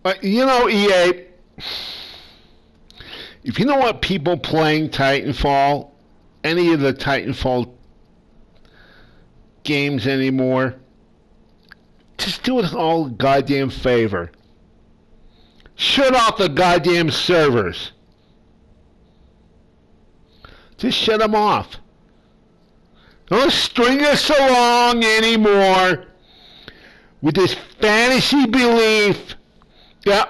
EA, if you don't want people playing Titanfall, any of the Titanfall games anymore, just do it all goddamn favor. Shut off the goddamn servers. Just shut them off. Don't string us along anymore with this fantasy belief that,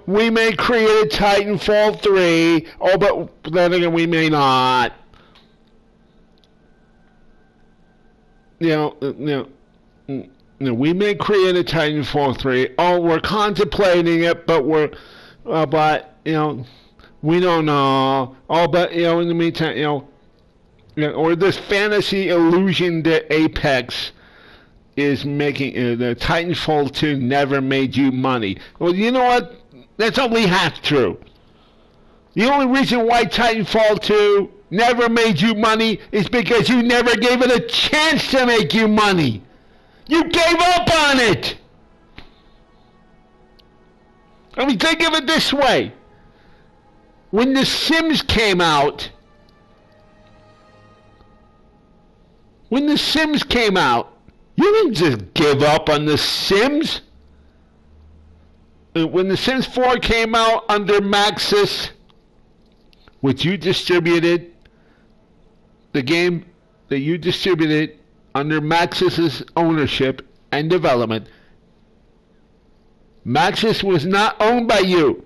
we may create a Titanfall 3, but then again, we may not. We may create a Titanfall 3. We're contemplating it, but we don't know. But in the meantime, or this fantasy illusion that Apex is making, the Titanfall 2 never made you money. Well, you know what? That's only half true. The only reason why Titanfall 2 never made you money is because you never gave it a chance to make you money. You gave up on it. I mean, think of it this way. When The Sims came out, you didn't just give up on The Sims. When The Sims 4 came out under Maxis, which you distributed, the game that you distributed under Maxis' ownership and development, Maxis was not owned by you.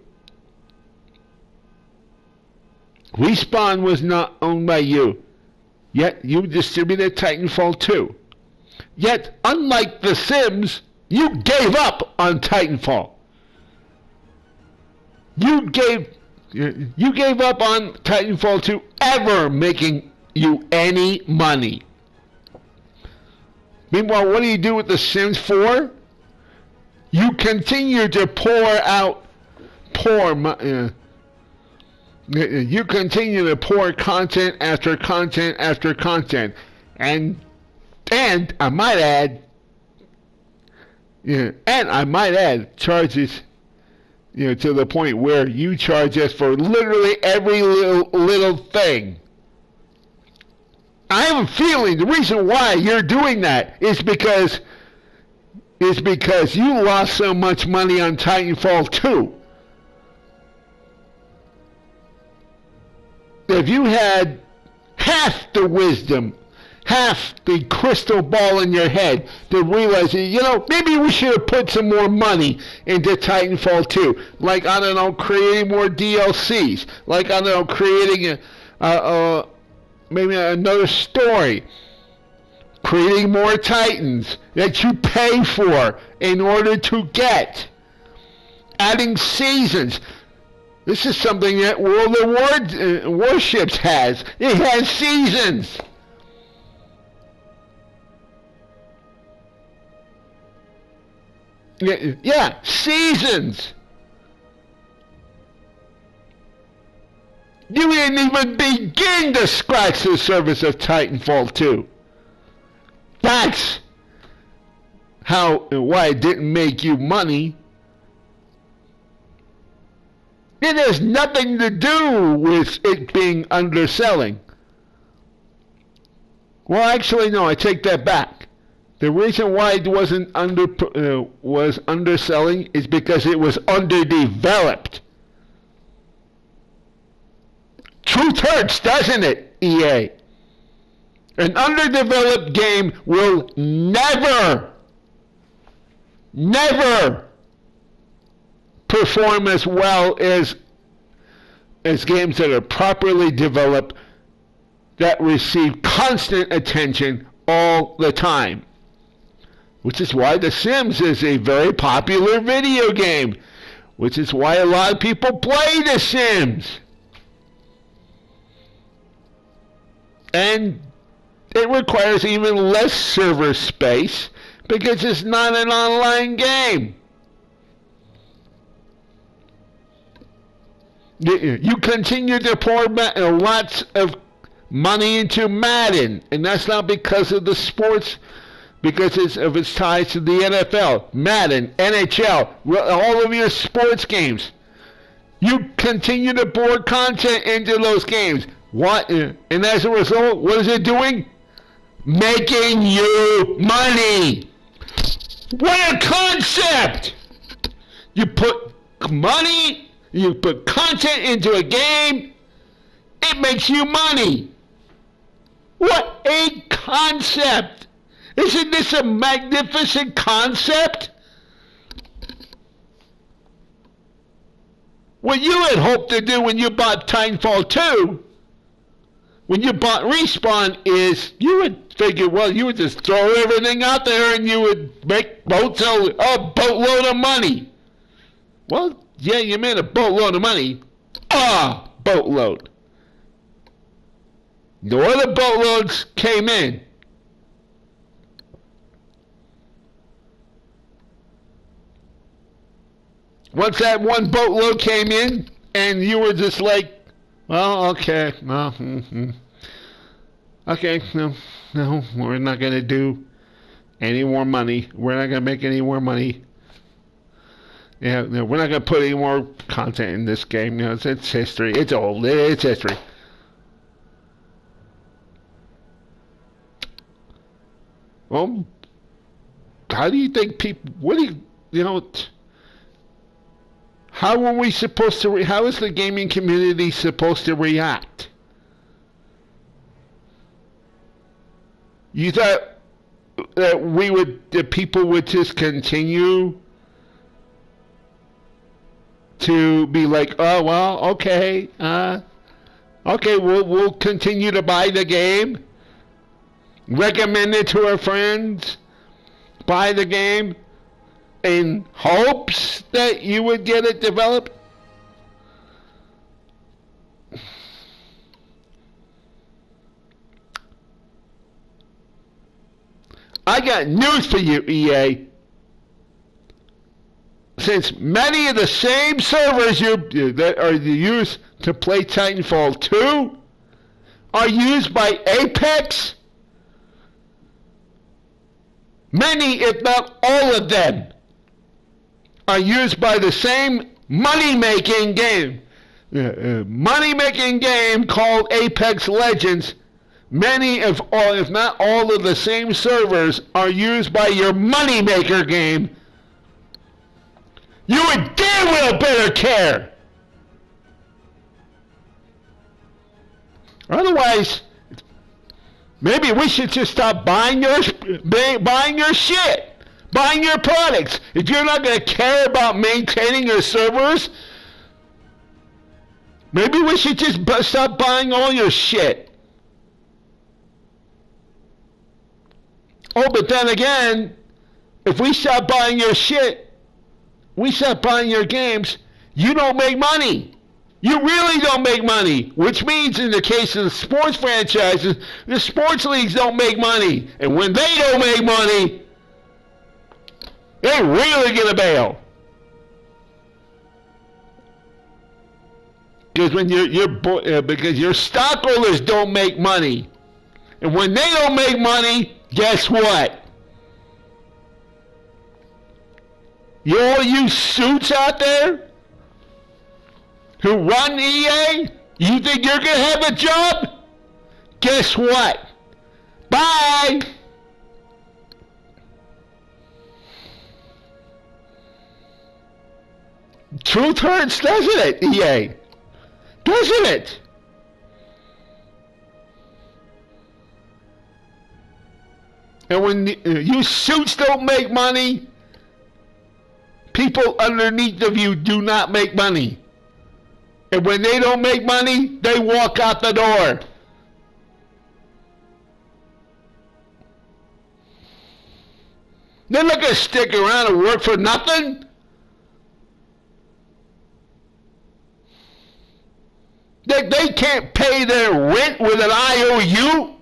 Respawn was not owned by you. Yet you distributed Titanfall 2. Yet, unlike The Sims, you gave up on Titanfall. You gave up on Titanfall 2 ever making you any money. Meanwhile, what do you do with The Sims 4? You continue to you continue to pour content after content after content, and I might add, charges, to the point where you charge us for literally every little thing. I have a feeling the reason why you're doing that is because you lost so much money on Titanfall 2. If you had half the wisdom, half the crystal ball in your head to realize, maybe we should have put some more money into Titanfall 2. Like, I don't know, creating more DLCs. Like, I don't know, creating maybe another story. Creating more Titans that you pay for in order to get. Adding seasons. This is something that World of Warships has. It has seasons. Yeah, seasons. You didn't even begin to scratch the surface of Titanfall 2. That's why it didn't make you money. It has nothing to do with it being underselling. Well, actually, no, I take that back. The reason why it wasn't was underselling is because it was underdeveloped. Truth hurts, doesn't it, EA? An underdeveloped game will never perform as well as games that are properly developed, that receive constant attention all the time. Which is why The Sims is a very popular video game. Which is why a lot of people play The Sims. And it requires even less server space because it's not an online game. You continue to pour lots of money into Madden, and that's not because of the sports because of its ties to the NFL, Madden, NHL, all of your sports games. You continue to pour content into those games. What? And as a result, what is it doing? Making you money. What a concept! You put money, you put content into a game, it makes you money. What a concept! Isn't this a magnificent concept? What you had hoped to do when you bought Titanfall 2, when you bought Respawn, is you would figure, well, you would just throw everything out there and you would make a boatload of money. Well, yeah, you made a boatload of money. Boatload. No other boatloads came in. Once that one boatload came in, and you were just like, well, okay, well, okay, no, we're not going to do any more money. We're not going to make any more money. Yeah, no, we're not going to put any more content in this game. It's history. It's old. It's history. Well, how do you think people? How are we supposed to? How is the gaming community supposed to react? You thought that people would just continue to be like, oh well, okay, we'll continue to buy the game, recommend it to our friends, buy the game, in hopes that you would get it developed? I got news for you, EA. Since many of the same servers that are used to play Titanfall 2 are used by Apex, many, if not all of them, are used by the same money-making game. Money-making game called Apex Legends. Many, if not all of the same servers are used by your money-maker game. You would damn well better care. Otherwise, maybe we should just stop buying your shit. Buying your products. If you're not going to care about maintaining your servers, maybe we should just stop buying all your shit. Oh, but then again, if we stop buying your shit, we stop buying your games, you don't make money. You really don't make money, which means in the case of the sports franchises, the sports leagues don't make money. And when they don't make money, they're really going to bail. Because when because your stockholders don't make money. And when they don't make money, guess what? All you suits out there who run EA, you think you're going to have a job? Guess what? Bye! Truth hurts, doesn't it, EA? Doesn't it? And when you suits don't make money, people underneath of you do not make money. And when they don't make money, they walk out the door. They're not going to stick around and work for nothing. They can't pay their rent with an IOU.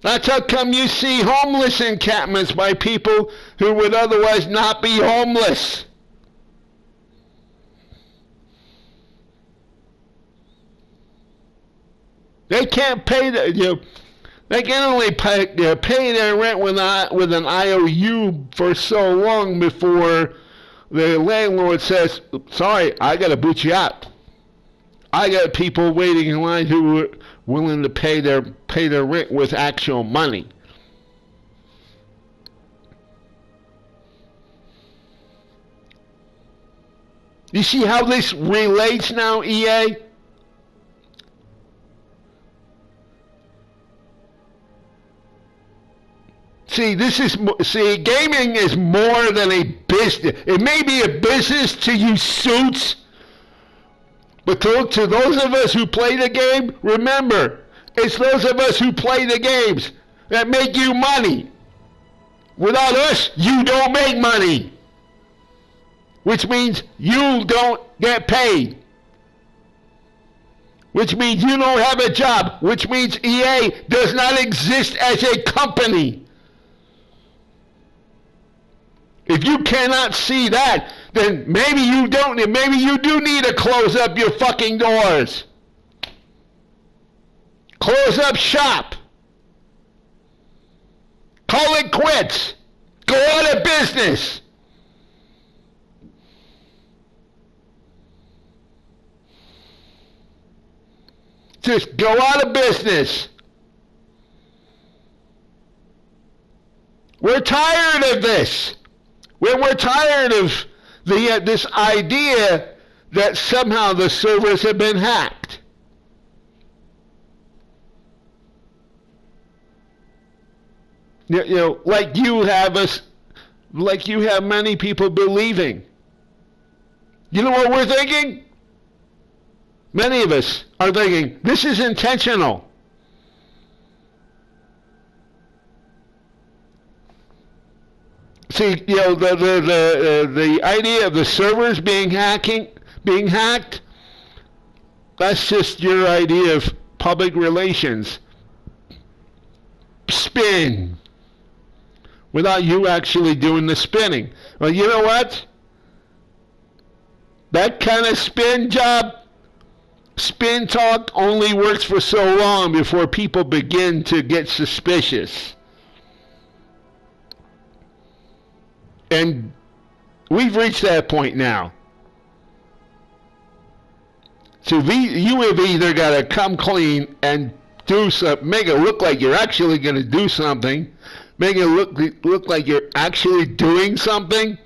That's how come you see homeless encampments by people who would otherwise not be homeless. They can't pay they can only pay their rent with an IOU for so long before the landlord says, sorry, I got to boot you out. I got people waiting in line who are willing to pay their rent with actual money. You see how this relates now, EA? See, gaming is more than a business. It may be a business to you suits, but to those of us who play the game, remember, it's those of us who play the games that make you money. Without us, you don't make money, which means you don't get paid, which means you don't have a job, which means EA does not exist as a company. If you cannot see that, then maybe you do need to close up your fucking doors. Close up shop. Call it quits. Go out of business. Just go out of business. We're tired of this. We're tired of this idea that somehow the servers have been hacked. Like you have many people believing. You know what we're thinking? Many of us are thinking, this is intentional. See, the idea of the servers being hacked, that's just your idea of public relations. Spin. Without you actually doing the spinning. Well, you know what? That kind of spin talk only works for so long before people begin to get suspicious. And we've reached that point now. So you have either got to come clean and do something, make it look like you're actually going to do something, make it look like you're actually doing something,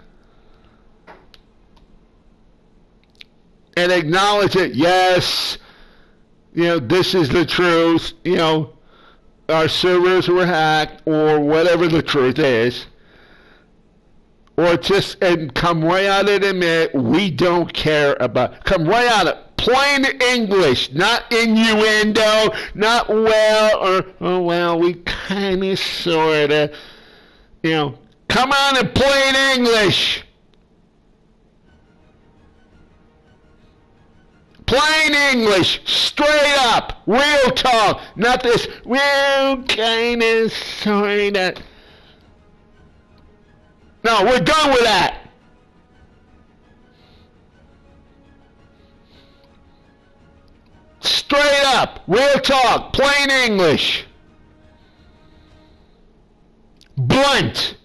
and acknowledge it. Yes, this is the truth. Our servers were hacked, or whatever the truth is. Or and come right out and admit, we don't care about, come right out of plain English, not innuendo, not well, or, oh well, we kind of, sort of, come on in plain English. Plain English, straight up, real talk, not this, well, kind of, sort of. No, we're done with that. Straight up, real talk, plain English. Blunt.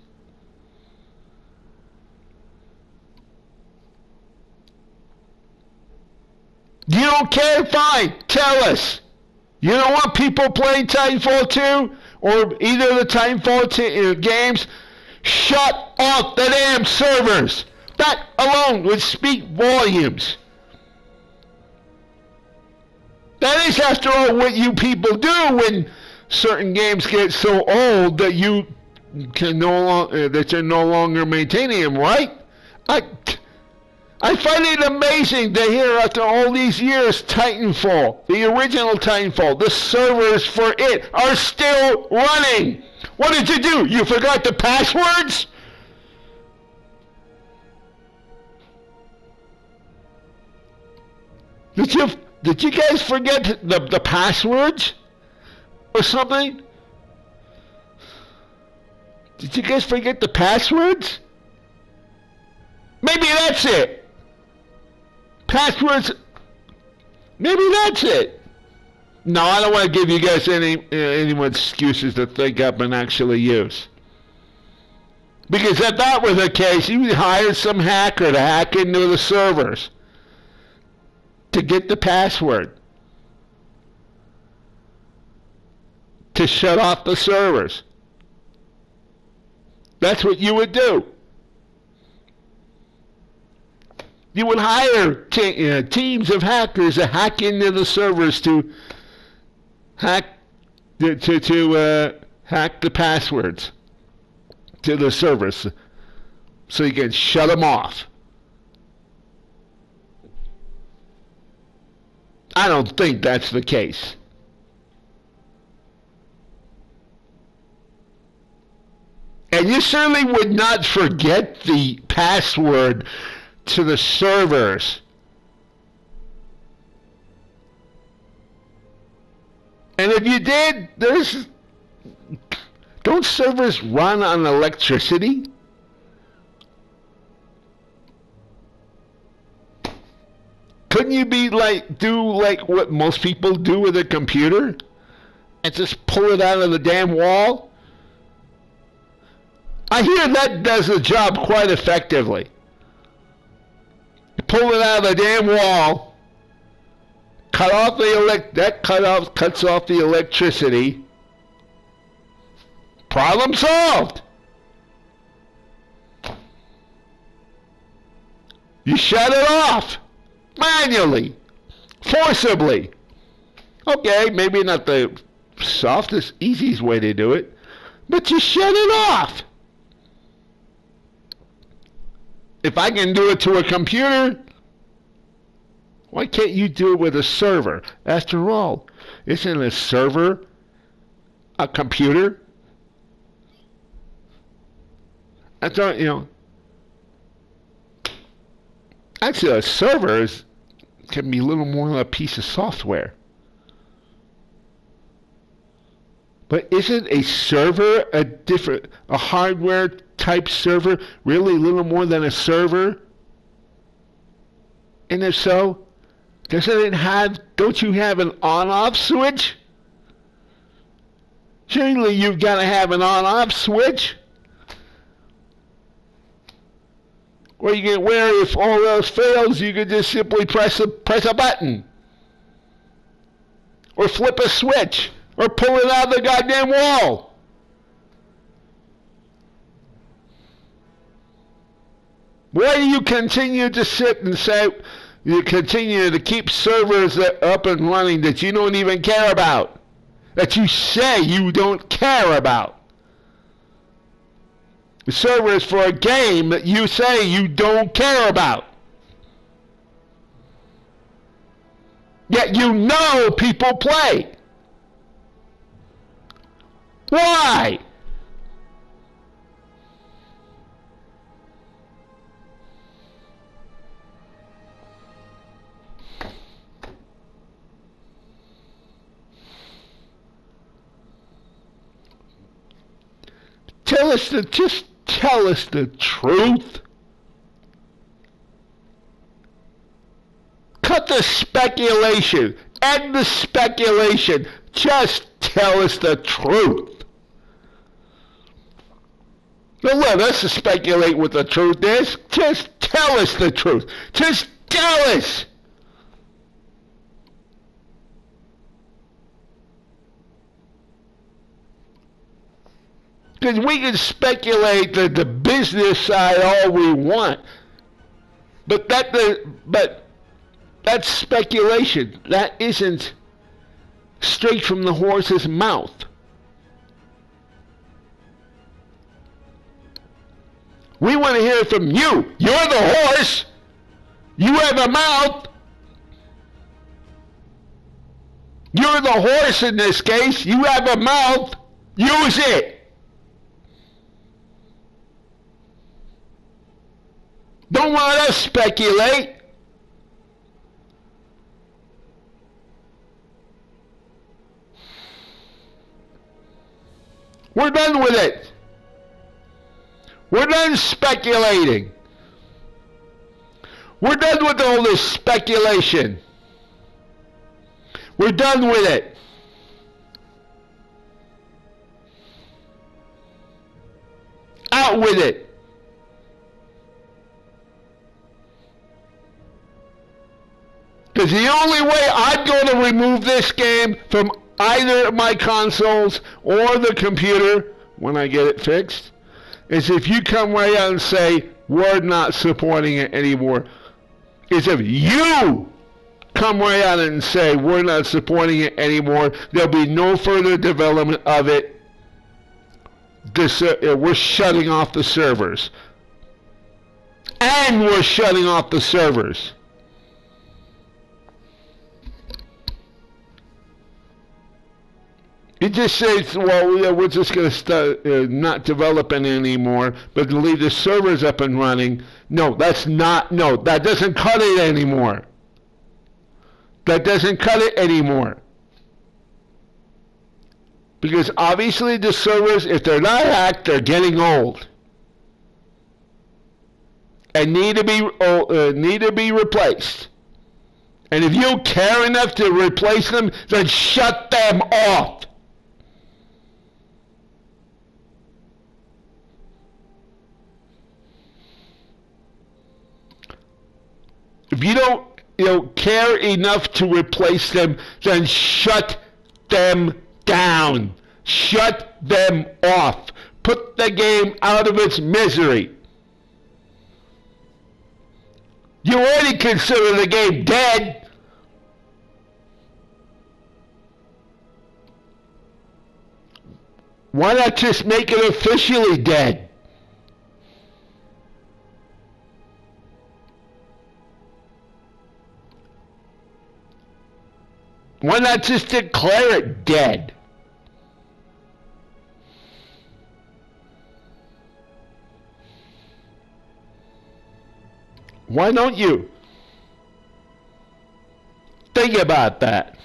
You don't care? Fine. Tell us. You don't want people playing Titanfall 2 or either of the Titanfall games? Shut off the damn servers. That alone would speak volumes. That is, after all, what you people do when certain games get so old that you can that you're no longer maintaining them, right? I find it amazing to hear after all these years, Titanfall, the original Titanfall, the servers for it are still running. What did you do? You forgot the passwords? Did you guys forget the passwords or something? Did you guys forget the passwords? Maybe that's it. Passwords. Maybe that's it. No, I don't want to give you guys any more excuses to think up and actually use. Because if that were the case, you would hire some hacker to hack into the servers to get the password, to shut off the servers. That's what you would do. You would hire teams of hackers to hack into the servers to hack hack the passwords to the servers so you can shut them off. I don't think that's the case. And you certainly would not forget the password to the servers. And if you did, don't servers run on electricity? Couldn't you do like what most people do with a computer and just pull it out of the damn wall? I hear that does the job quite effectively. You pull it out of the damn wall, cuts off the electricity. Problem solved. You shut it off manually, forcibly. Okay, maybe not the softest, easiest way to do it, but you shut it off. If I can do it to a computer, why can't you do it with a server? After all, isn't a server a computer? I thought, actually a server can be a little more than a piece of software. But isn't a server a hardware type server really a little more than a server? And if so, don't you have an on-off switch? Surely you've got to have an on-off switch. Where if all else fails, you can just simply press a button. Or flip a switch. Or pull it out of the goddamn wall. Why do you continue to sit and say, you continue to keep servers up and running that you don't even care about? That you say you don't care about? The servers for a game that you say you don't care about. Yet you know people play. Why? Just tell us the truth. Cut the speculation. End the speculation. Just tell us the truth. Don't let us speculate what the truth is. Just tell us the truth. Just tell us. Because we can speculate the business side all we want, but that's speculation. That isn't straight from the horse's mouth. We want to hear it from you. You're the horse. You have a mouth. You're the horse in this case. You have a mouth. Use it. Don't let us speculate. We're done with it. We're done speculating. We're done with all this speculation. We're done with it. Out with it. Because the only way I'm going to remove this game from either of my consoles or the computer when I get it fixed is if you come right out and say, we're not supporting it anymore. Is if you come right out and say, we're not supporting it anymore. There'll be no further development of it. We're shutting off the servers. And we're shutting off the servers. It just says, well, we're just going to start not developing anymore, but to leave the servers up and running. No, that doesn't cut it anymore. That doesn't cut it anymore. Because obviously the servers, if they're not hacked, they're getting old. And need to be replaced. And if you care enough to replace them, then shut them off. If you don't care enough to replace them, then shut them down. Shut them off. Put the game out of its misery. You already consider the game dead. Why not just make it officially dead? Why not just declare it dead? Why don't you? Think about that.